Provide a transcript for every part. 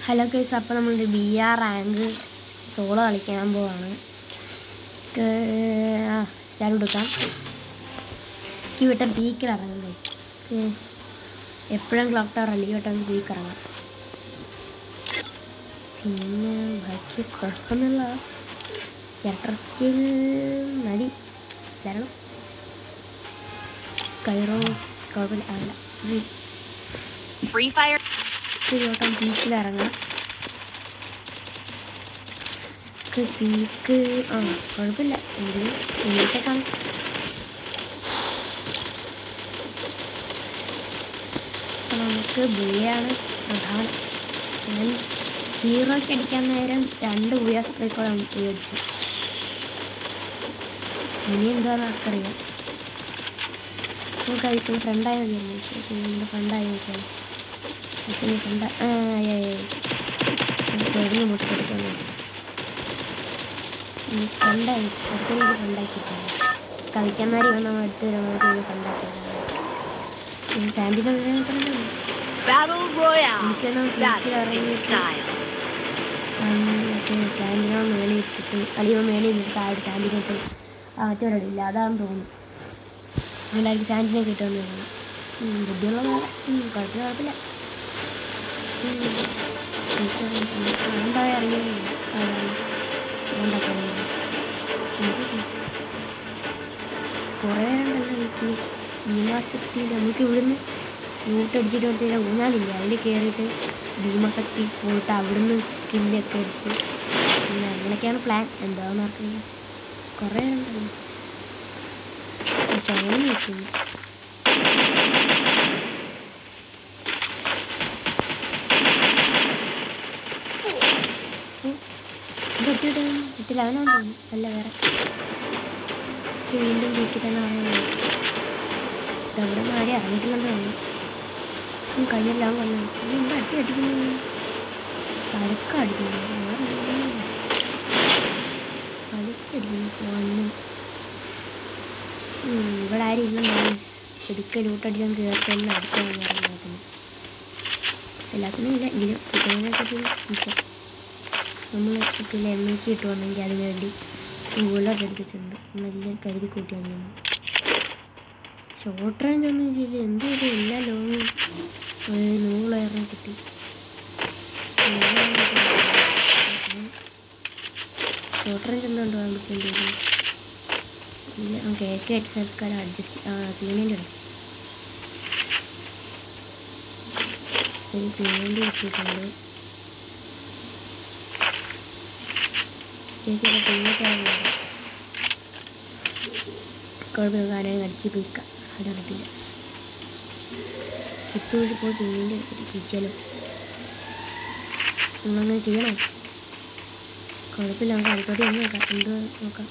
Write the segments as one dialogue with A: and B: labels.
A: Hello guys, അപ്പോൾ നമ്മളൊരു BR rank solo കളിക്കാൻ പോവാണ്. സ്റ്റാർട്ട് കൊടുക്കാം. ഈ വട്ടം പീക്കിൽ ഇറങ്ങാം ഗൈസ്. എപ്പോഴും ക്ലോക്ക് ടവർ അല്ല, ഈ വട്ടം പീക്ക് ഇറങ്ങാം. പിന്നെ ബാക്കി കുഴപ്പമൊന്നുമില്ല. ക്യാരക്ടർ സ്കിൽ നടി തരണം. കൈറോസ് കുഴപ്പമില്ല. അല്ല
B: ഫ്രീ ഫയർ
A: വട്ടം പീക്കിലിറങ്ങാം. പീക്ക് കുഴപ്പമില്ല. എങ്കിലും ഇംഗ്ലീഷൊക്കെയാണ്. അപ്പം നമുക്ക് ബുയാണ് പ്രധാനം. ഞാൻ ഹീറോയ്ക്ക് അടിക്കാൻ നേരം 2 ബുയ സ്ട്രൈക്കോടെ ഉപയോഗിച്ചു. ഇനി എന്താണെന്ന് ആർക്കറിയാം. നമുക്ക് ഐസിന് ഫ്രണ്ടായി മതിയായിരുന്നു. ഫ്രണ്ടായി നോക്കാം. ഫ്രണ്ട് മുട്ടെടുക്കാൻ ഫ്രണ്ടാക്കിയിട്ടാണ് കളിക്കുന്നവർ ഇവ നമ്മൾ എടുത്ത് വരുമ്പോൾ ഫ്രണ്ടാക്കിയിട്ടാണ്. സാൻഡിൻ്റെ സാൻഡിനോ മേളി ഇട്ടിട്ട് അല്ലെങ്കിൽ മേളി നിന്നിട്ട് ആ ഒരു സാൻഡിനിട്ട് മറ്റൊരില്ല. അതാണെന്ന് തോന്നുന്നു. എല്ലാവർക്കും സാൻഡിനെ കിട്ടുമെന്ന് തോന്നുന്നു. ബുദ്ധിയുള്ള കുഴപ്പമില്ല. എന്താ ഇറങ്ങിയ കുറേ പേരുണ്ടല്ലോ എനിക്ക് ഭീമാശക്തി. നമുക്ക് ഇവിടുന്ന് ലൂട്ടടിച്ചിട്ട് പറ്റിയ ഊഞ്ഞാലില്ല, അതിൽ കയറിയിട്ട് ഭീമാശക്തി പോയിട്ട് അവിടുന്ന് കില്ലൊക്കെ എടുത്ത് പിന്നെ അങ്ങനെയൊക്കെയാണ് പ്ലാൻ. എന്താണെന്ന് അറിയില്ല. കുറേ പേരുണ്ടല്ലോ ചോളം നിൽക്കുന്നു. അവനാന്ന് തോന്നുന്നു. അല്ല വേറെ വീണ്ടും വീട്ടിൽ തന്നെ പറയുന്നത്. അവിടെ നിന്ന് ആരെയും ഇറങ്ങിയിട്ടില്ലെന്ന് തോന്നുന്നു. കഴിഞ്ഞെല്ലാം വന്നു. എന്താ അടിക്കുന്നത്? പഴക്കടിക്കുന്നു. വന്നു. ഇവിടെ ആരും ഇല്ലെന്നാണ് ശരിക്കും ലൂട്ടടിച്ചാൽ കയറിക്കൊന്നും അടിക്കാമെന്ന് പറയുന്നത്. എല്ലാത്തിനും ഇല്ല, എങ്കിലും കിട്ടുന്നതിനെപ്പറ്റി മിച്ചം. നമ്മൾ പിന്നെ എണ്ണയ്ക്ക് കിട്ടുവാണെങ്കിൽ അതിന് വേണ്ടി ഗൂഗിളൊക്കെ എടുത്തിട്ടുണ്ട്. നല്ല കരുതി കൂട്ടിയാൽ മതി. ഷോർട്ട് റേഞ്ച് ഒന്നും ചെയ്യില്ല. എന്തും ഇത് എല്ലാ ലോങ്ങും 100 ലെയറിനെ കിട്ടി. ഷോർട്ട് റേഞ്ച് എന്തുകൊണ്ടോ വിളിക്കേണ്ടി വരും. ഇല്ല, നമുക്ക് AK അഡ്ജസ്റ്റ് ക്ലീനിൻ്റെ ഇടും. ക്ലീനിൻ്റെ കിട്ടിയിട്ടുണ്ട്. കുഴപ്പമില്ല. കാര്യം അടിച്ച് പീക്കാം. അതറിയത്തില്ല. കിട്ടുവഴി പോയി ക്ലീനിൻ്റെ പിടിച്ചാലോ. നമ്മളങ്ങനെ ചെയ്യണോ? കുഴപ്പമില്ല. നമുക്ക് അടുത്തോട്ട് ഒന്ന് നോക്കാം. എന്ത് നോക്കാം.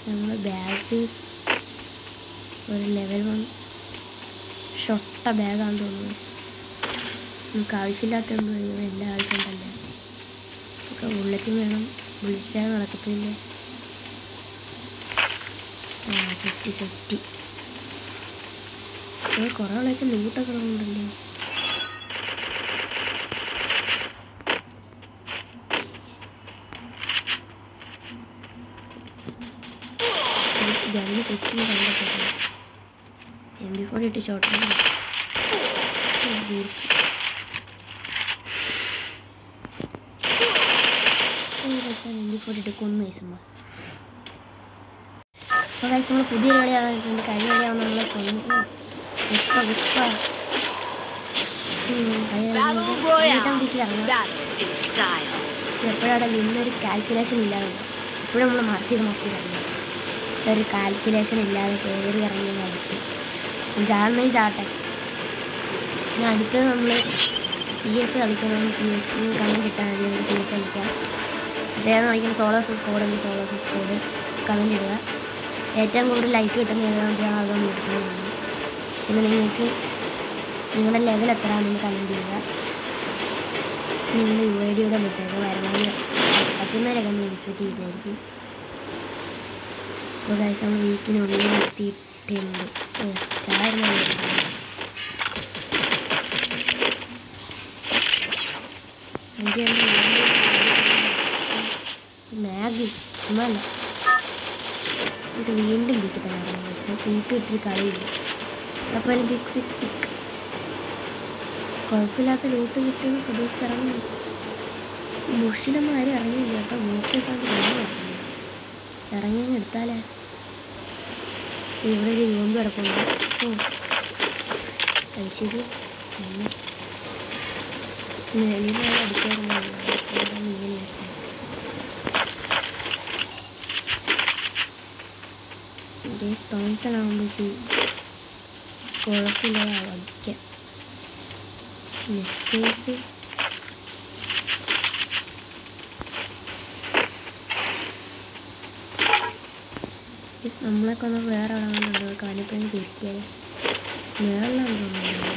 A: നമ്മൾ ബാഗ് ഒരു ലെവൽ 1 ഷൊട്ട ബാഗാണെന്ന് തോന്നുന്നു. നമുക്ക് ആവശ്യമില്ലാത്ത എന്തോ എല്ലാ ആവശ്യമുണ്ടല്ലേ. ഒക്കെ ബുള്ളറ്റും വേണം. ബുള്ളറ്റില്ലാതെ നടക്കത്തില്ല. സെറ്റ് കുറേ വിളിച്ച ലൂട്ടൊക്കെ ഉണ്ടല്ലേ. ഗണ്ണ് സെറ്റിന് കണ്ടപ്പോൾ MP4 ഇട്ട് ഷോട്ട് MP4 ഇട്ട് കൊന്നു വയസ്സമ്മ. അപ്പോൾ നമ്മൾ പുതിയ കളിയാണ്. കഴിഞ്ഞ കളിയാവുന്ന നമ്മളെ കൊന്നു എപ്പോഴവിടെ നിന്നൊരു കാൽക്കുലേഷൻ ഇല്ലാതെ എപ്പോഴും നമ്മൾ മാറ്റിയിറങ്ങി ഒരു കാൽക്കുലേഷൻ ഇല്ലാതെ കയറി ഇറങ്ങി കളിച്ചു. ചാടണമെങ്കിൽ ചാട്ടെ. പിന്നെ അടുത്ത് നമ്മൾ CS കളിക്കണം. CS കമൻറ്റ് ഇട്ടാൽ മതി. CS കളിക്കാം. അദ്ദേഹം കളിക്കുന്ന സോളോ സ്കോഡെങ്കിൽ സോളോ സ്കോഡ് കമൻറ്റ് ഇടുക. ഏറ്റവും കൂടുതൽ ലൈക്ക് കിട്ടുന്ന ഏതാണെന്നാണ് അതൊന്നും എടുക്കുന്നത്. പിന്നെ നിങ്ങൾക്ക് നിങ്ങളുടെ ലെവൽ എത്രയാണെന്ന് കമൻറ്റ് ചെയ്യുക. നിങ്ങൾ വീഡിയോയുടെ മുട്ടേക്ക് വരണമെങ്കിൽ പറ്റുന്നവരെ കണ്ട് ഇൻസ്പെക്ട് ചെയ്യുന്നതായിരിക്കും. അപ്പോൾ ഗൈസ് നമ്മൾ വീക്കിനുള്ളിൽ എത്തിയിട്ടുണ്ട്. ചായ എനിക്ക് മാഗി ഒന്നല്ല എന്നിട്ട് വീണ്ടും പീക്ക് തന്നെ പീക്ക് ഇട്ടിട്ട് കളിയില്ല. അപ്പോൾ പിക്ക് പിക്ക് പിക്ക് കുഴപ്പമില്ലാത്ത ലൂട്ട് കിട്ടുമെന്ന് പ്രതീക്ഷിച്ചിറങ്ങി. ബുഷിലൊന്നും ആരും ഇറങ്ങിയില്ല കേട്ടോ. ബൂട്ടൊക്കെ ഇറങ്ങി എടുത്താലേ. ഇവിടെ ഒരു യൂമ്പ് കിടപ്പുണ്ട്. ഓ കഴിച്ചത് അടിക്കാറുണ്ട്. തോംസൺ ആകുമ്പോൾ കുഴപ്പമില്ല അടിക്കാം. നെക്സ്റ്റ് കേസ് നമ്മളൊക്കെ ഒന്ന് വേറെ ആളാണെന്നുണ്ടോ കാലിപ്പഴം തിരിക്കാതെ മേളിലാണ് തോന്നുന്നത്.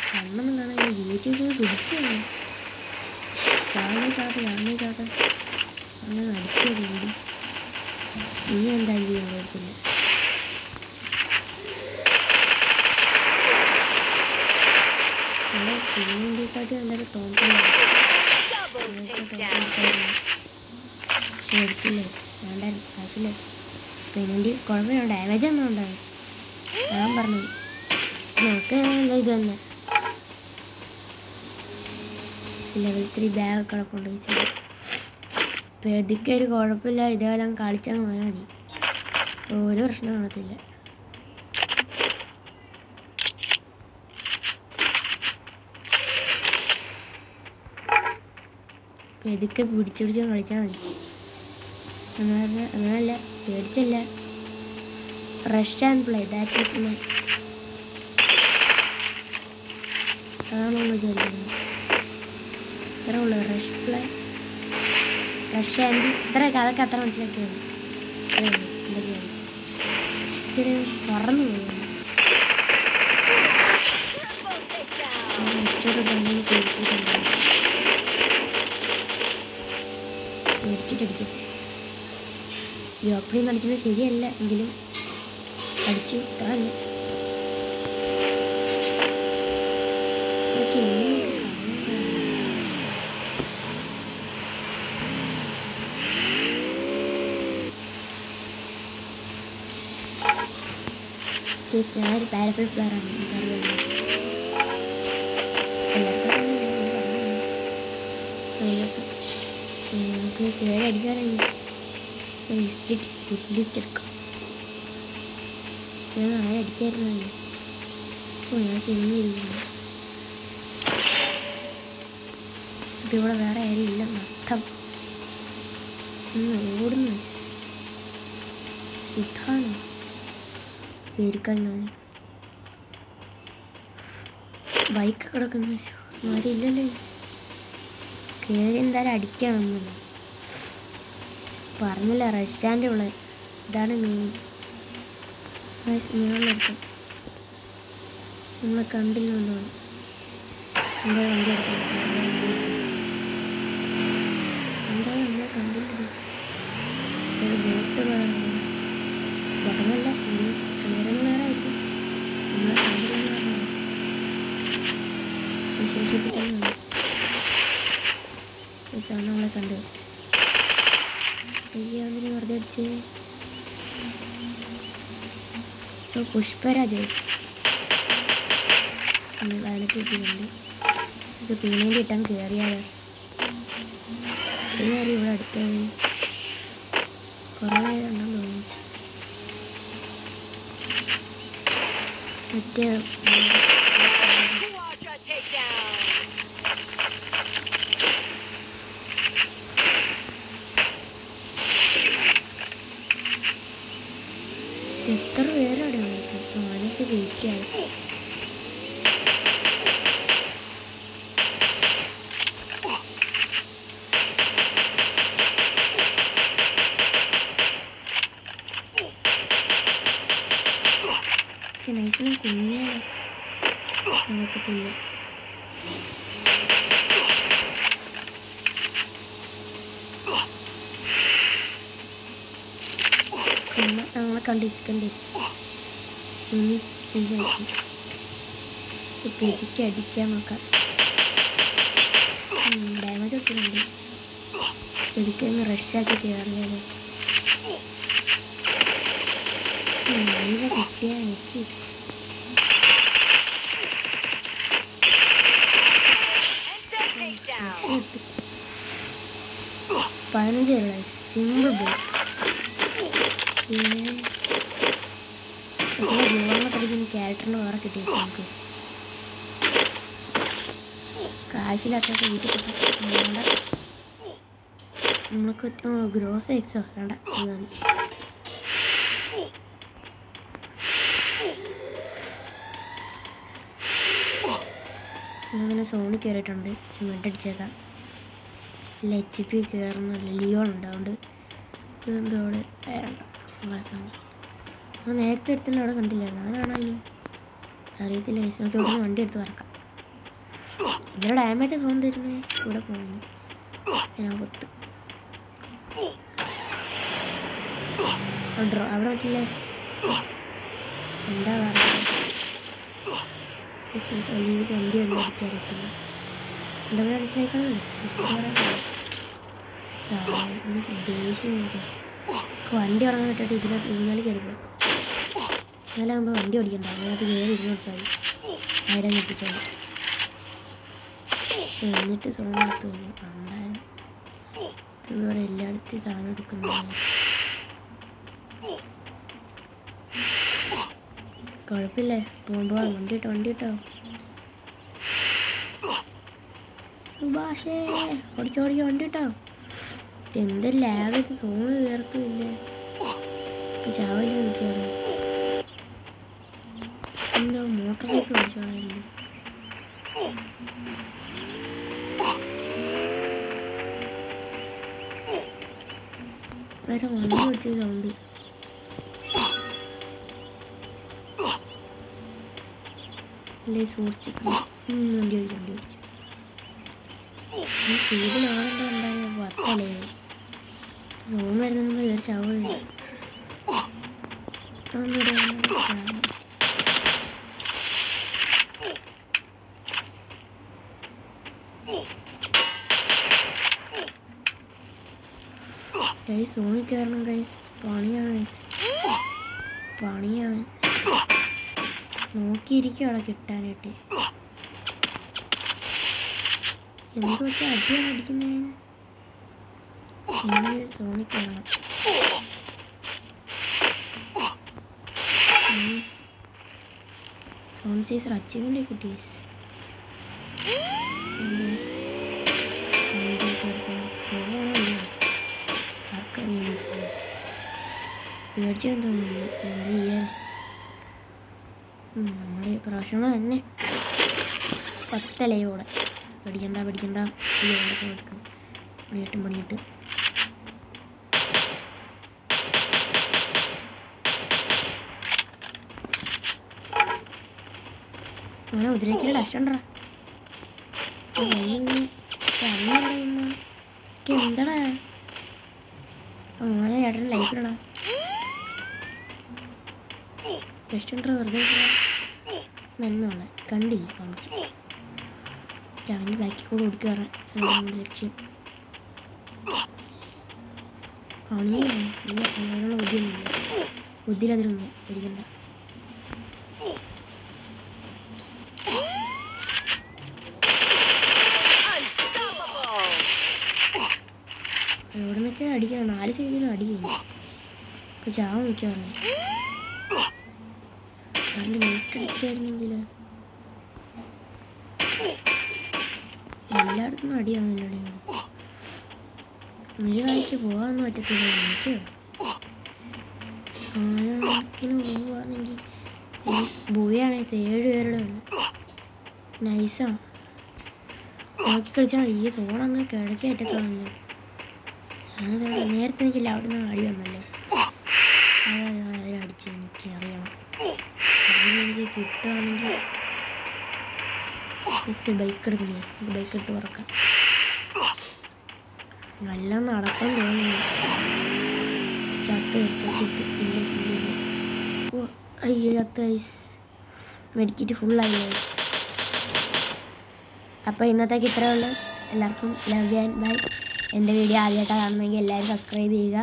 A: കണ്ണൊന്നും കാണാൻ യൂട്യൂബിൽ പിടിക്കുകയാണ്. ചാട്ട അങ്ങനെ അടിക്കുന്നുണ്ട്. ഇനി എന്തായാലും ചെയ്യാൻ പറ്റില്ല. വേണ്ടിക്കാട്ടി എന്തായാലും തോന്നില്ല. എടുക്കില്ല വേണ്ട കാശില്ല. പിന്നെ കുഴപ്പമില്ല ഡാമേജ് ഒന്നും ഉണ്ടാവും. ഞാൻ പറഞ്ഞു നമുക്ക് എന്താ ഇത് തന്നെ ലെവൽ 3 ബാഗ് കിടപ്പുണ്ട്. പെതിക്ക് ഒരു കുഴപ്പമില്ല. ഇതെല്ലാം കളിച്ചാൽ പോയാൽ മതി. ഒരു പ്രശ്നം കാണത്തില്ല. പെതിക്കെ പിടിച്ചു കളിച്ചാൽ മതി. അങ്ങനല്ല പേടിച്ചല്ല. Rush and play that is my അതാണോ വിചാരിക്കുന്നത്. ഇത്ര ഉള്ളു റഷ് പ്ലേ റഷ് ആൻഡ് ഇത്രയൊക്കെ അതൊക്കെ അത്ര മനസ്സിലാക്കിയാണ്. പറന്നു പോയി മേടിച്ചിട്ടടിക്കും. ഈ ഓപ്പണിൽ കളിക്കുന്നത് ശരിയല്ല എങ്കിലും അടിച്ചു ഇത്ര തന്നെ. ഇതൊക്കെ ഞാനൊരു പാരഫിൽ പ്ലെയറാണ്. നമുക്ക് കയറി അടിച്ചാലും ലിസ്റ്റ് എടുക്കാം. ഞാൻ ആരെ അടിക്കായിരുന്നല്ലോ. ഓ ഞാൻ ചെന്നിരിക്കുന്നു. ഇപ്പം ഇവിടെ വേറെ ആരും ഇല്ല. നഷ്ടം ഓടുന്നു. സിദ്ധാണ് പേരിക്കാൻ. ഞാൻ ബൈക്ക് കിടക്കുന്ന ആരും ഇല്ലല്ലോ. കയറി എന്തായാലും അടിക്കണം. പറഞ്ഞില്ല റഷ്യാൻ്റെ ഉള്ള ഇതാണ് മെയിൻ. മേളെടുക്കും നമ്മളെ കണ്ടില്ലുണ്ടോ. എന്താ വണ്ടി എടുക്കാം. എന്താ നമ്മളെ കണ്ടില്ല. ഒരു ബോട്ട് വേറെ ബോട്ടമല്ല ക്ലിയറിങ് വേറെ ആയിരിക്കും. നമ്മളെ കണ്ടില്ല വിശേഷിപ്പിക്കുന്നുണ്ട്. നമ്മളെ കണ്ടു. അയ്യാതിന് വെറുതെ അടിച്ച് പുഷ്പരാജ് വയലറ്റ് കിട്ടിയിട്ടുണ്ട്. ഇത് പീനേൻ്റെ ഇട്ടാൻ കയറിയാലോ. കയറി ഇവിടെ അടുത്താണ് കുറേ പേരുണ്ടെന്ന് തോന്നുന്നു. മറ്റേ എത്ര പേരവിടെ ആനക്ക് ജയിക്കാണ്. നൈസിനും കുഞ്ഞാണ് നമുക്ക് തിന്നു. നമ്മളെ കണ്ടിരിക്കും. പെരുക്കി അടിക്കാൻ നോക്കാം. ഡാമേജ് ഒട്ടുന്നുണ്ട്. പെരുക്കൊന്ന് റഷാക്കി കയറിയാലോ. നല്ല കിട്ടിയാൽ 15 സിമ്പിൾ ബോൾ. പിന്നെ ഗോളൊക്കെ കളിക്കുന്ന ക്യാരക്ടറിന് വേറെ കിട്ടിയിട്ട് നമുക്ക് കാശില്ലാത്തൊക്കെ വീട്ടിൽ വേണ്ട. നമ്മൾക്ക് ഗ്രോസ് എക്സോ വേണ്ട. മതി. അങ്ങനെ സോണി കയറിയിട്ടുണ്ട്. മെഡടിച്ചേക്കാം. ഇല്ല HP കയറുന്നില്ല. ലിയോൺ ഉണ്ടാവുണ്ട്. ഇതെന്തോ അവിടെ വേണ്ട. നേരത്തെ എടുത്തിട്ട് അവിടെ കണ്ടില്ലായിരുന്നു. അതാണോ ഇനി അറിയത്തില്ല. നമുക്ക് ഇവിടെ വണ്ടി എടുത്ത് വറക്കാം. ഇവിടെ ഡാമേജ് സോൺ തരുന്നേ. ഇവിടെ പോകുന്നു. ഞാൻ കൊത്ത് അവിടെ പറ്റില്ലേ. എന്താ പറയുക, വണ്ടി വണ്ടി അടിച്ചറിയിക്കുന്നു. എന്താ പറയുക, അടിച്ചിലേക്കാണല്ലോ. എനിക്ക് ദേഷ്യം വണ്ടി ഉറങ്ങാൻ കിട്ടിയിട്ട് ഇതിനകത്ത് ഇന്നലെ കയറിപ്പോയി. ഇന്നലെ ആകുമ്പോൾ വണ്ടി ഓടിക്കണ്ട. അതിനകത്ത് കയറി ഇരുന്ന് കൊടുത്താൽ ആയിരം കിട്ടിച്ചോളൂ. എന്നിട്ട് സോണത്ത് തോന്നി ഉണ്ടായിരുന്നു. ഇവിടെ എല്ലായിടത്തും സാധനം എടുക്കുന്നതാണ്. കുഴപ്പമില്ലേ, പോകുമ്പോൾ വണ്ടി കിട്ടോ. സുഭാഷേ ഓടിക്കോടിക്ക വണ്ടി കിട്ടോ. എന്തൊരു ലാഗത്ത് സോണ് ചേർക്കില്ലേ. ചാവല് നിൽക്കുകയാണ്. എന്തോ മോട്ടോർ സൈക്കിൾ ഓടിച്ചോളായിരുന്നു. വേറെ വണ്ടി ഓടിച്ച സൗണ്ട്. അല്ലേ സൂക്ഷിച്ചു വണ്ടി ഓടിച്ചു. ഈ സ്പീഡിലാണെന്തോ ഉണ്ടാകും. പത്തല്ലേ സോൺ വരുന്ന ഒരു ചാവുകയില്ല. സോണിൽ കയറണം ഗൈസ്. പണിയാണ് നോക്കിയിരിക്കും അവിടെ കിട്ടാനായിട്ട്. എന്ത് വെച്ചാൽ അടിയാണ് അടിക്കുന്നേ. സോണിൽ കയറണം. സോൺ ചേസർ അച്ചീവ്മെന്റ് കുട്ടി. പേടിച്ചാൻ തോന്നുന്നു. എന്ത് ചെയ്യാൻ. നമ്മുടെ പ്രൊഫഷണൽ തന്നെ 10 ലയോടെ പഠിക്കണ്ട എടുക്കണം. പണിയിട്ട് അങ്ങനെ ഉദ്രവിക്കുന്ന ഡഷണ്ടാ. എന്താടാ അങ്ങനെ ചേട്ടൻ ലൈഫിലടാ ഡഷണ്ടാ. വെറുതെ നന്മയുള്ള കണ്ടില്ല കാണിച്ചു. അവൻ്റെ ബാക്കിൽ കൂടെ കൊടുക്കാറ് ലക്ഷ്യം. അതിനുള്ള ബുദ്ധിയൊന്നുമില്ല. ബുദ്ധിയിലതിലൊന്നും പേടിക്കണ്ട. എവിടെ നിന്നൊക്കെ അടിക്കണം. 4 സൈഡിൽ നിന്ന് അടിക്കുന്നു. അപ്പോൾ ചാവ നിൽക്കാറുണ്ട്. അതിൻ്റെ ലേറ്റ് അടിച്ചായിരുന്നെങ്കിൽ എല്ലായിടത്തും അടിയാവുന്നില്ല. ഒരു കാണിക്ക് പോകാനൊന്നും പറ്റത്തില്ല. എനിക്ക് കണക്കിന് പോവുകയാണെങ്കിൽ ബോയാണെങ്കിൽ 7 പേരുടെ ഉണ്ട്. നൈസാണ്. നോക്കി കളിച്ചാൽ ഈ സോൺ അങ്ങ് കിടക്കേറ്റക്കാണല്ലോ. നേരത്തെ എനിക്കില്ല. അവിടെ നിന്ന് അടി വന്നല്ലേ. അടിച്ച് എനിക്ക് അറിയണം. അതിനെനിക്ക് കിട്ടുകയാണെങ്കിൽ ബൈക്ക് എടുക്കുന്നു. ബൈക്ക് എടുത്ത് പറക്കാം. നല്ല നടക്കാൻ തോന്നുന്നു. അയ്യോ ചത്ത ഐസ് മെഡിക്കറ്റ് ഫുള്ളായി. അപ്പോൾ ഇന്നത്തേക്ക് ഇത്രയേ ഉള്ളൂ. എല്ലാവർക്കും ലവ് ആൻഡ് ബൈ. എൻ്റെ വീഡിയോ ആദ്യമായിട്ടാണ് കാണുന്നതെങ്കിൽ എല്ലാവരും സബ്സ്ക്രൈബ് ചെയ്യുക.